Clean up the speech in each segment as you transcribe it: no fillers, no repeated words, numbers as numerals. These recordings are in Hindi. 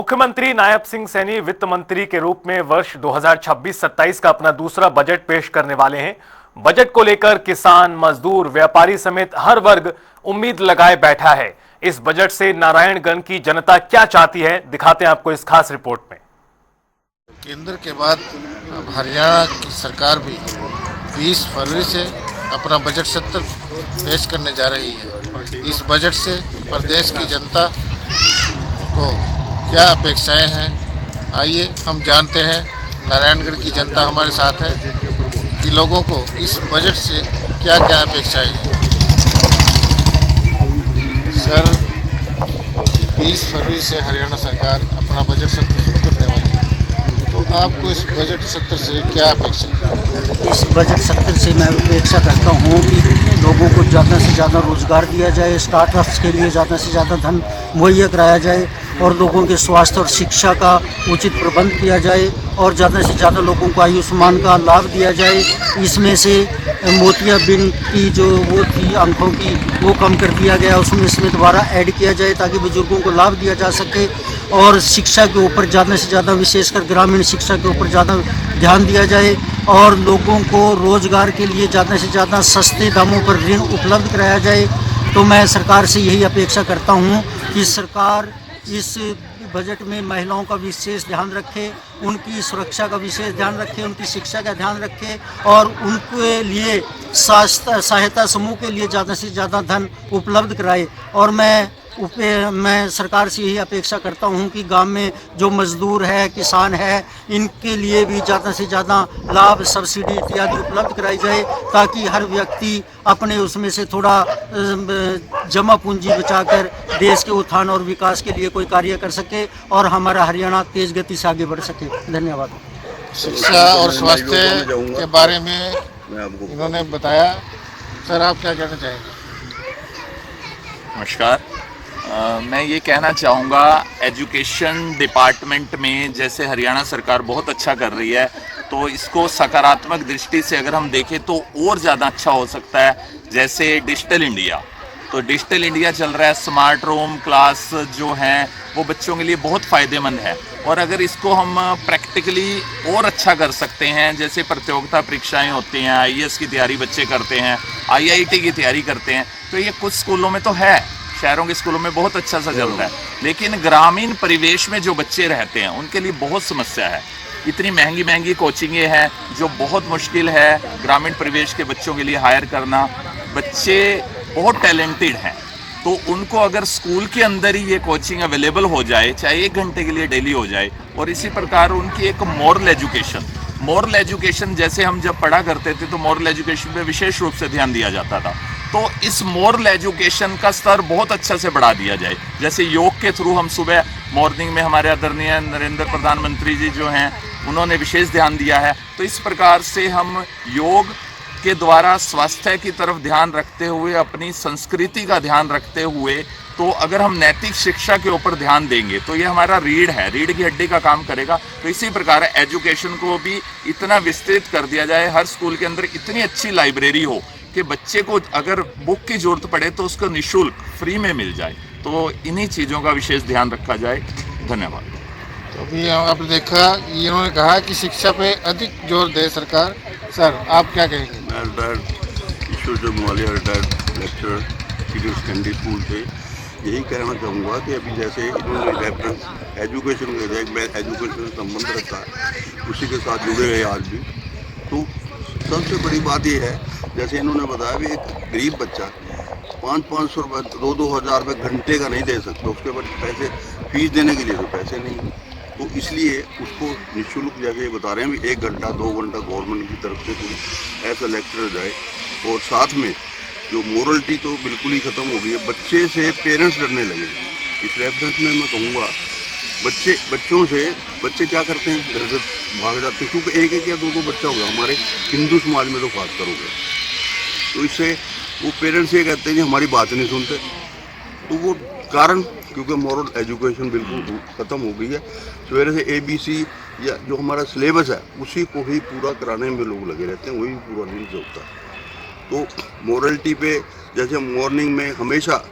मुख्यमंत्री नायब सिंह सैनी वित्त मंत्री के रूप में वर्ष 2026-27 का अपना दूसरा बजट पेश करने वाले हैं। बजट को लेकर किसान, मजदूर, व्यापारी समेत हर वर्ग उम्मीद लगाए बैठा है। इस बजट से नारायणगढ़ की जनता क्या चाहती है, दिखाते हैं आपको इस खास रिपोर्ट में। केंद्र के बाद अब हरियाणा की सरकार भी 20 फरवरी से अपना बजट सत्र पेश करने जा रही है। इस बजट से प्रदेश की जनता को क्या अपेक्षाएं हैं, आइए हम जानते हैं। नारायणगढ़ की जनता हमारे साथ है कि लोगों को इस बजट से क्या क्या अपेक्षाएं हैं। सर, 20 फरवरी से हरियाणा सरकार अपना बजट सत्र शुरू करने वाली है, तो आपको इस बजट सत्र से क्या अपेक्षा है? इस बजट सत्र से मैं अपेक्षा करता हूँ कि लोगों को ज़्यादा से ज़्यादा रोज़गार दिया जाए, स्टार्टअप्स के लिए ज़्यादा से ज़्यादा धन मुहैया कराया जाए और लोगों के स्वास्थ्य और शिक्षा का उचित प्रबंध किया जाए और ज़्यादा से ज़्यादा लोगों को आयुष्मान का लाभ दिया जाए। इसमें से मोतियाबिंद की जो वो थी आंखों की, वो कम कर दिया गया, उसमें इसमें दोबारा ऐड किया जाए ताकि बुजुर्गों को लाभ दिया जा सके। और शिक्षा के ऊपर ज़्यादा से ज़्यादा, विशेषकर ग्रामीण शिक्षा के ऊपर ज़्यादा ध्यान दिया जाए और लोगों को रोज़गार के लिए ज़्यादा से ज़्यादा सस्ते दामों पर ऋण उपलब्ध कराया जाए। तो मैं सरकार से यही अपेक्षा करता हूँ कि सरकार इस बजट में महिलाओं का विशेष ध्यान रखे, उनकी सुरक्षा का विशेष ध्यान रखे, उनकी शिक्षा का ध्यान रखे और उनके लिए स्वास्थ्य सहायता समूह के लिए ज़्यादा से ज़्यादा धन उपलब्ध कराए। और मैं सरकार से यही अपेक्षा करता हूं कि गांव में जो मजदूर है, किसान है, इनके लिए भी ज़्यादा से ज़्यादा लाभ, सब्सिडी इत्यादि उपलब्ध कराई जाए ताकि हर व्यक्ति अपने उसमें से थोड़ा जमा पूंजी बचाकर देश के उत्थान और विकास के लिए कोई कार्य कर सके और हमारा हरियाणा तेज गति से आगे बढ़ सके। धन्यवाद। शिक्षा और स्वास्थ्य के बारे में इन्होंने बताया। सर, आप क्या कहना चाहेंगे? नमस्कार। मैं ये कहना चाहूँगा, एजुकेशन डिपार्टमेंट में जैसे हरियाणा सरकार बहुत अच्छा कर रही है, तो इसको सकारात्मक दृष्टि से अगर हम देखें तो और ज़्यादा अच्छा हो सकता है। जैसे डिजिटल इंडिया, तो डिजिटल इंडिया चल रहा है, स्मार्ट रूम क्लास जो हैं वो बच्चों के लिए बहुत फ़ायदेमंद है। और अगर इसको हम प्रैक्टिकली और अच्छा कर सकते हैं, जैसे प्रतियोगिता परीक्षाएं होती हैं, IAS की तैयारी बच्चे करते हैं, IIT की तैयारी करते हैं, तो ये कुछ स्कूलों में तो है, शहरों के स्कूलों में बहुत अच्छा सा चल रहा है, लेकिन ग्रामीण परिवेश में जो बच्चे रहते हैं उनके लिए बहुत समस्या है। इतनी महंगी महंगी कोचिंगें हैं जो बहुत मुश्किल है ग्रामीण परिवेश के बच्चों के लिए हायर करना। बच्चे बहुत टैलेंटेड हैं, तो उनको अगर स्कूल के अंदर ही ये कोचिंग अवेलेबल हो जाए, चाहे 1 घंटे के लिए डेली हो जाए, और इसी प्रकार उनकी एक मॉरल एजुकेशन जैसे हम जब पढ़ा करते थे तो मॉरल एजुकेशन पे विशेष रूप से ध्यान दिया जाता था, तो इस मॉरल एजुकेशन का स्तर बहुत अच्छा से बढ़ा दिया जाए। जैसे योग के थ्रू हम सुबह मॉर्निंग में, हमारे आदरणीय नरेंद्र प्रधानमंत्री जी जो हैं उन्होंने विशेष ध्यान दिया है, तो इस प्रकार से हम योग के द्वारा स्वास्थ्य की तरफ ध्यान रखते हुए, अपनी संस्कृति का ध्यान रखते हुए, तो अगर हम नैतिक शिक्षा के ऊपर ध्यान देंगे तो ये हमारा रीढ़ की हड्डी का काम करेगा। तो इसी प्रकार एजुकेशन को भी इतना विस्तृत कर दिया जाए, हर स्कूल के अंदर इतनी अच्छी लाइब्रेरी हो कि बच्चे को अगर बुक की जरूरत पड़े तो उसको निःशुल्क फ्री में मिल जाए। तो इन्हीं चीज़ों का विशेष ध्यान रखा जाए। धन्यवाद। तो अभी आपने देखा, इन्होंने कहा कि शिक्षा पे अधिक जोर दे सरकार। सर, आप क्या कहेंगे? मैं रिटायर्ड ईश्वर जो Mohali retired lecturer senior secondary school से यही कहना चाहूँगा कि अभी जैसे इन्होंने रेफरेंस एजुकेशन मैं एजुकेशन से संबंध रखा है, उसी के साथ जुड़े रहे आज भी। तो सबसे बड़ी बात ये है, जैसे इन्होंने बताया भी एक गरीब बच्चा 500-500 रुपये, 2-2 हज़ार रुपये घंटे का नहीं दे सकता, उसके बाद पैसे फीस देने के लिए तो पैसे नहीं, तो इसलिए उसको निःशुल्क जैसे बता रहे हैं भी 1 घंटा 2 घंटा गवर्नमेंट की तरफ से कोई ऐसा लेक्चर जाए। और साथ में जो मोरलिटी तो बिल्कुल ही ख़त्म हो गई है, बच्चे से पेरेंट्स डरने लगे। इस रेफरेंस में मैं कहूँगा बच्चों से बच्चे क्या करते हैं, घर घर भाग जाते हैं, क्योंकि 1-1 या 2-2 बच्चा होगा, हमारे हिंदू समाज में तो खास कर हो गया। तो इससे वो पेरेंट्स ये कहते हैं कि हमारी बात नहीं सुनते, तो वो कारण क्योंकि मॉरल एजुकेशन बिल्कुल ख़त्म हो गई है। सवेरे से ABC या जो हमारा सिलेबस है उसी को ही पूरा कराने में लोग लगे रहते हैं, वही पूरा नहीं होता। तो मॉरलिटी पे जैसे मॉर्निंग में हमेशा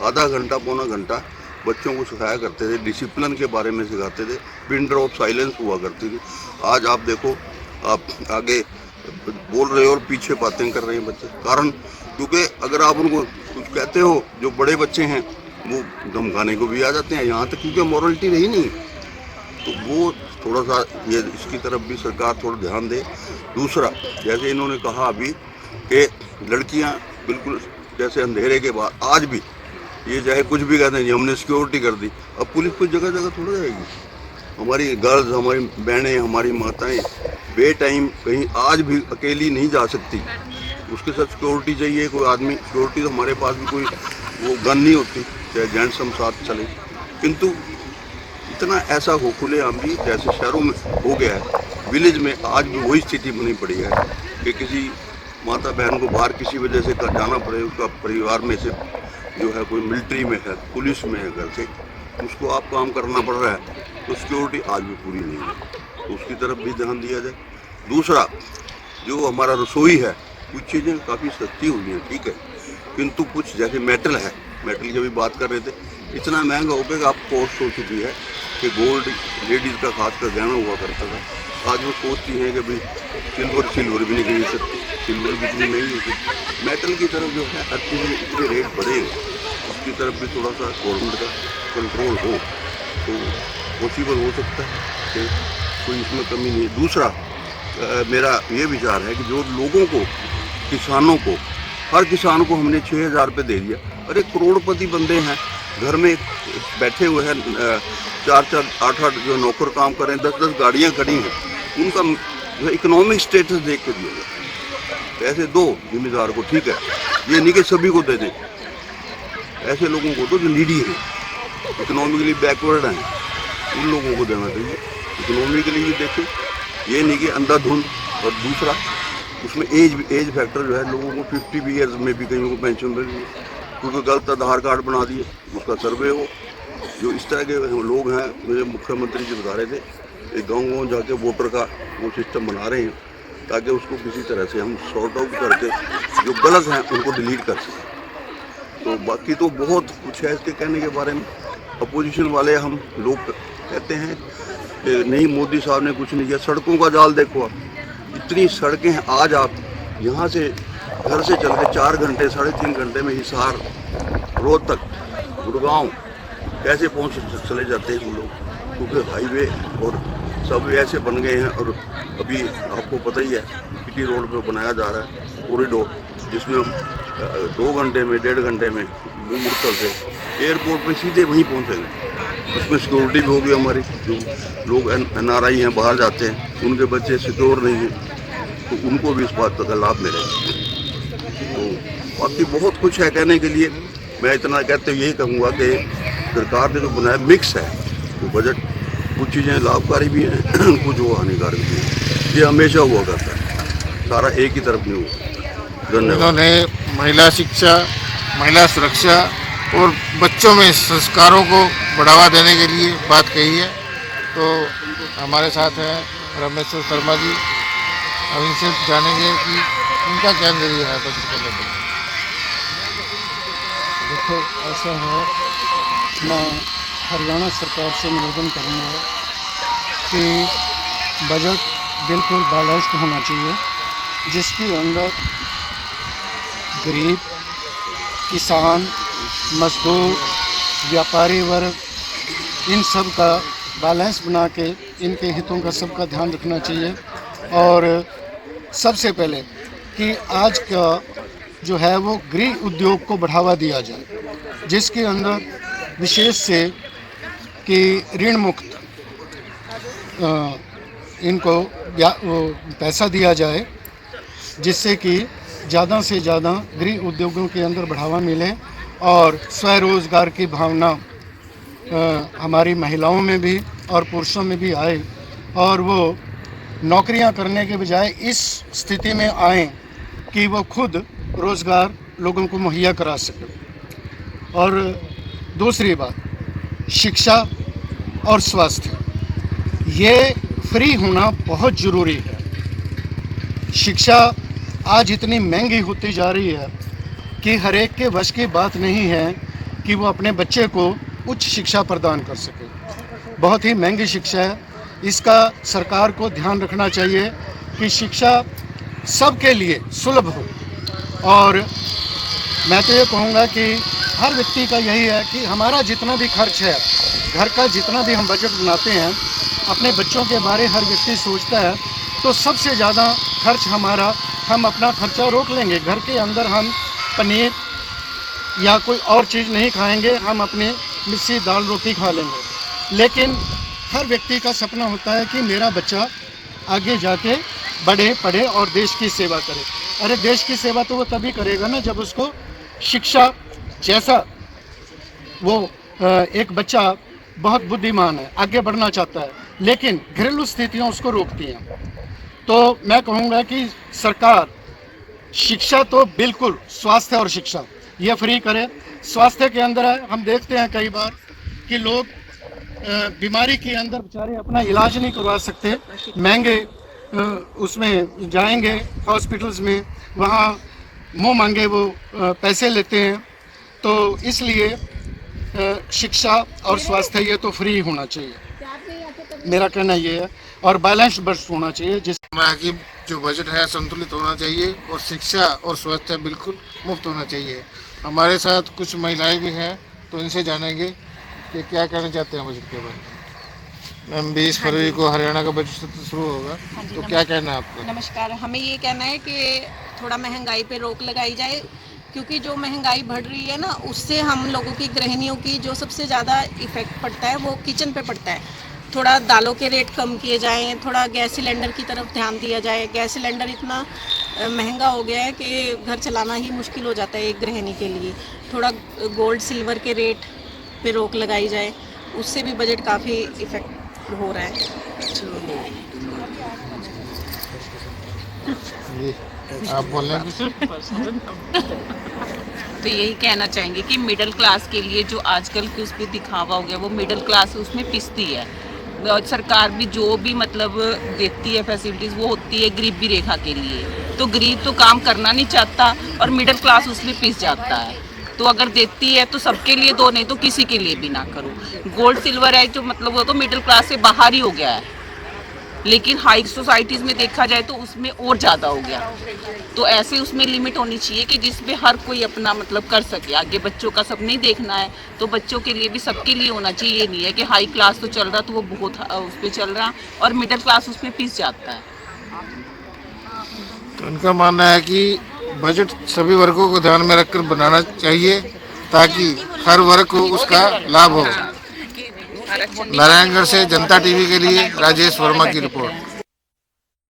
आधा घंटा पौना घंटा बच्चों को सिखाया करते थे, डिसिप्लिन के बारे में सिखाते थे, पिन ड्रॉप साइलेंस हुआ करती थी। आज आप देखो, आप आगे बोल रहे हो और पीछे बातें कर रहे हैं बच्चे। कारण क्योंकि अगर आप उनको कुछ कहते हो, जो बड़े बच्चे हैं वो धमकाने को भी आ जाते हैं, यहाँ तक क्योंकि मॉरलिटी रही नहीं। तो वो थोड़ा सा ये इसकी तरफ भी सरकार थोड़ा ध्यान दे। दूसरा, जैसे इन्होंने कहा अभी कि लड़कियां बिल्कुल जैसे अंधेरे के बाद, आज भी ये चाहे कुछ भी कहते हैं, हमने सिक्योरिटी कर दी, अब पुलिस कोई जगह जगह थोड़ा जाएगी। हमारी गर्ल्स, हमारी बहनें, हमारी माताएं बे टाइम कहीं आज भी अकेली नहीं जा सकती, उसके साथ सिक्योरिटी चाहिए, कोई आदमी सिक्योरिटी। तो हमारे पास भी कोई वो गन नहीं होती, चाहे जेंट्स हम साथ चले। किंतु इतना ऐसा हो खुलेआम भी जैसे शहरों में हो गया है, विलेज में आज भी वही स्थिति बनी पड़ी है कि किसी माता बहन को बाहर किसी वजह से जाना पड़े, उसका परिवार में से जो है कोई मिलिट्री में है, पुलिस में है, घर से उसको आप काम करना पड़ रहा है, तो सिक्योरिटी आज भी पूरी नहीं है। तो उसकी तरफ भी ध्यान दिया जाए। दूसरा, जो हमारा रसोई है, कुछ चीज़ें काफ़ी सस्ती हुई हैं, ठीक है, किंतु कुछ जैसे मेटल है, मेटल की भी बात कर रहे थे, इतना महंगा हो गया। आप कॉस्ट हो चुकी है कि गोल्ड लेडीज़ का खासकर गहना हुआ करता था, आज वो सोचती हैं कि भाई सिल्वर भी नहीं खरीद सकती, सिल्वर भी इतनी महंगी होती। मेटल की तरफ जो है हर चीज़ में इतने रेट बढ़े, उसकी तरफ भी थोड़ा सा गवर्नमेंट का कंट्रोल हो तो पॉसिबल हो सकता है कि कोई इसमें कमी नहीं है। दूसरा, मेरा ये विचार है कि जो लोगों को, किसानों को, हर किसान को हमने 6,000 रुपये दे दिया। अरे करोड़पति बंदे हैं, घर में बैठे हुए हैं, 4-4, 8-8 जो नौकर काम कर रहे हैं, 10-10 गाड़ियाँ खड़ी हैं, उनका जो है इकोनॉमिक स्टेटस देख के दिया जाए। पैसे दो जिम्मेदार को, ठीक है, ये नहीं कि सभी को दे दें, ऐसे लोगों को दो जो नीडी है, इकोनॉमिकली बैकवर्ड हैं, उन लोगों को देना चाहिए। इकोनॉमिकली भी देखें, ये नहीं कि अंधाधुंध। और दूसरा, उसमें एज फैक्टर जो है, लोगों को 50 ईयर्स में भी कहीं को पेंशन मिल रही है, क्योंकि गलत आधार कार्ड बना दिए, उसका सर्वे हो। जो इस तरह के लोग हैं, मुझे मुख्यमंत्री जी बता रहे थे, एक गाँव जाके वोटर का वो सिस्टम बना रहे हैं, ताकि उसको किसी तरह से हम सॉर्ट आउट करके जो गलत हैं उनको डिलीट कर सकें। तो बाकी तो बहुत कुछ है इसके कहने के बारे में। अपोजिशन वाले हम लोग कहते हैं कि नहीं, मोदी साहब ने कुछ नहीं किया। सड़कों का जाल देखो आप, इतनी सड़कें हैं। आज आप यहाँ से घर से चल के 4 घंटे 3.5 घंटे में हिसार, रोहतक, गुड़गांव कैसे पहुँच चले जाते हैं हम लोग, क्योंकि हाईवे और सब ऐसे बन गए हैं। और अभी आपको पता ही है, सिटी रोड पे बनाया जा रहा है कॉरिडोर, जिसमें हम 2 घंटे में, 1.5 घंटे में मुड़कर से एयरपोर्ट पे सीधे वहीं पहुँचेंगे। उसमें सिक्योरिटी भी होगी हमारी। जो लोग NRI हैं, बाहर जाते हैं, उनके बच्चे सिक्योर नहीं हैं, तो उनको भी इस बात का लाभ मिलेगा। तो बाकी बहुत कुछ है कहने के लिए। मैं इतना कहते यही कहूँगा कि सरकार ने जो बनाया मिक्स है तो बजट, कुछ चीज़ें लाभकारी भी हैं, कुछ वो हानिकारक भी हैं। ये हमेशा हुआ करता है, सारा एक ही तरफ नहीं हुआ। धन्यवाद। उन्होंने महिला शिक्षा, महिला सुरक्षा और बच्चों में संस्कारों को बढ़ावा देने के लिए बात कही है। तो हमारे साथ हैं रमेश्वर शर्मा जी, अब इनसे जानेंगे कि उनका क्या नजरिया है बजट को लेकर। देखो, ऐसा है, मैं हरियाणा सरकार से निवेदन करूँगा कि बजट बिल्कुल बैलेंस्ड होना चाहिए, जिसके अंदर गरीब, किसान, मजदूर, व्यापारी वर्ग, इन सब का बैलेंस बना के इनके हितों का सबका ध्यान रखना चाहिए। और सबसे पहले कि आज का जो है वो गृह उद्योग को बढ़ावा दिया जाए, जिसके अंदर विशेष से कि ऋण मुक्त इनको पैसा दिया जाए, जिससे कि ज़्यादा से ज़्यादा गृह उद्योगों के अंदर बढ़ावा मिले और स्वरोजगार की भावना हमारी महिलाओं में भी और पुरुषों में भी आए, और वो नौकरियां करने के बजाय इस स्थिति में आए कि वो खुद रोज़गार लोगों को मुहैया करा सके। और दूसरी बात, शिक्षा और स्वास्थ्य, ये फ्री होना बहुत ज़रूरी है। शिक्षा आज इतनी महंगी होती जा रही है कि हर एक के वश की बात नहीं है कि वो अपने बच्चे को उच्च शिक्षा प्रदान कर सके। बहुत ही महंगी शिक्षा है, इसका सरकार को ध्यान रखना चाहिए कि शिक्षा सबके लिए सुलभ हो। और मैं तो ये कहूँगा कि हर व्यक्ति का यही है कि हमारा जितना भी खर्च है, घर का जितना भी हम बजट बनाते हैं, अपने बच्चों के बारे हर व्यक्ति सोचता है, तो सबसे ज़्यादा खर्च हमारा, हम अपना खर्चा रोक लेंगे। घर के अंदर हम पनीर या कोई और चीज़ नहीं खाएंगे, हम अपने मिस्सी दाल रोटी खा लेंगे। लेकिन हर व्यक्ति का सपना होता है कि मेरा बच्चा आगे जाके बढ़े, पढ़े और देश की सेवा करे। अरे देश की सेवा तो वो तभी करेगा ना जब उसको शिक्षा, जैसा वो एक बच्चा बहुत बुद्धिमान है, आगे बढ़ना चाहता है, लेकिन घरेलू स्थितियाँ उसको रोकती हैं। तो मैं कहूँगा कि सरकार शिक्षा तो बिल्कुल, स्वास्थ्य और शिक्षा ये फ्री करे। स्वास्थ्य के अंदर है, हम देखते हैं कई बार कि लोग बीमारी के अंदर बेचारे अपना इलाज नहीं करवा सकते, महंगे उसमें जाएंगे हॉस्पिटल्स में, वहाँ मुँह मांगे वो पैसे लेते हैं। तो इसलिए शिक्षा और स्वास्थ्य ये तो फ्री होना चाहिए, मेरा कहना ये है, और बैलेंस बजट होना चाहिए की जो बजट है संतुलित होना चाहिए, और शिक्षा और स्वास्थ्य बिल्कुल मुफ्त होना चाहिए। हमारे साथ कुछ महिलाएं भी हैं, तो इनसे जानेंगे कि क्या कहना चाहते हैं बजट के बारे में। मैम, 20 फरवरी को हरियाणा का बजट सत्र शुरू होगा, तो क्या कहना है आपका? नमस्कार। हमें ये कहना है कि थोड़ा महंगाई पे रोक लगाई जाए, क्योंकि जो महंगाई बढ़ रही है ना, उससे हम लोगों की, गृहिणियों की जो सबसे ज़्यादा इफ़ेक्ट पड़ता है वो किचन पे पड़ता है। थोड़ा दालों के रेट कम किए जाएं, थोड़ा गैस सिलेंडर की तरफ ध्यान दिया जाए। गैस सिलेंडर इतना महंगा हो गया है कि घर चलाना ही मुश्किल हो जाता है एक गृहिणी के लिए। थोड़ा गोल्ड सिल्वर के रेट पे रोक लगाई जाए, उससे भी बजट काफ़ी इफ़ेक्ट हो रहा है। आप बोल रहे हैं? तो यही कहना चाहेंगे कि मिडिल क्लास के लिए जो आजकल की उस पर दिखावा हो गया, वो मिडिल क्लास उसमें पिसती है। और सरकार भी जो भी मतलब देती है फैसिलिटीज़, वो होती है गरीबी रेखा के लिए। तो गरीब तो काम करना नहीं चाहता और मिडिल क्लास उसमें पिस जाता है। तो अगर देती है तो सबके लिए दो, नहीं तो किसी के लिए भी ना करो। गोल्ड सिल्वर है जो मतलब वो तो मिडिल क्लास से बाहर ही हो गया है, लेकिन हाई सोसाइटीज़ में देखा जाए तो उसमें और ज़्यादा हो गया। तो ऐसे उसमें लिमिट होनी चाहिए कि जिसमें हर कोई अपना मतलब कर सके। आगे बच्चों का सब नहीं देखना है, तो बच्चों के लिए भी सबके लिए होना चाहिए। ये नहीं है कि हाई क्लास तो चल रहा तो वो बहुत उस पर चल रहा और मिडिल क्लास उसमें पिस जाता है। तो उनका मानना है कि बजट सभी वर्गों को ध्यान में रखकर बनाना चाहिए ताकि हर वर्ग को उसका लाभ हो। नारायणगढ़ से जनता टीवी के लिए राजेश वर्मा की रिपोर्ट।